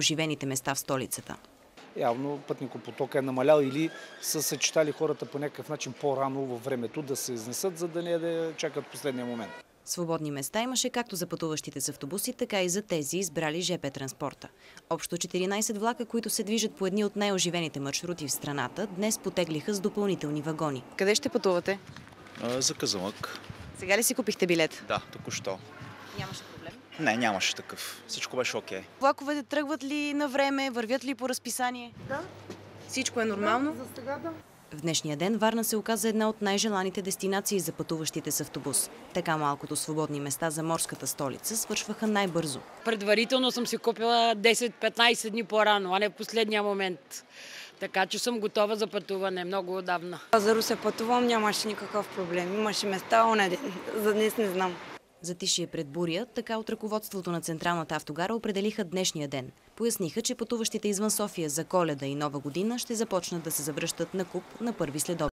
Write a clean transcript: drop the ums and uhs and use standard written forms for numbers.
оживените места в столицата. Явно пътникопотока е намалял или са съчетали хората по някакъв начин по-рано във времето да се изнесат, за да не да чакат последния момент. Свободни места имаше както за пътуващите с автобуси, така и за тези, избрали ЖП транспорта. Общо 14 влака, които се движат по едни от най-оживените маршрути в страната, днес потеглиха с допълнителни вагони. Къде ще пътувате? За Казанлък. Сега ли си купихте билет? Да, току-що. Нямаше проблем. Не, нямаше такъв. Всичко беше окей. Влаковете тръгват ли на време, вървят ли по разписание? Да. Всичко е нормално? За сега да. В днешния ден Варна се оказа една от най-желаните дестинации за пътуващите с автобус. Така малкото свободни места за морската столица свършваха най-бързо. Предварително съм си купила 10-15 дни по-рано, а не в последния момент. Така че съм готова за пътуване много отдавна. За Русе пътувам, нямаше никакъв проблем. Имаше места онен ден. За днес не знам. Затишие пред буря, така от ръководството на Централната автогара определиха днешния ден. Поясниха, че пътуващите извън София за Коледа и Нова година ще започнат да се завръщат на куп на 1 следобед.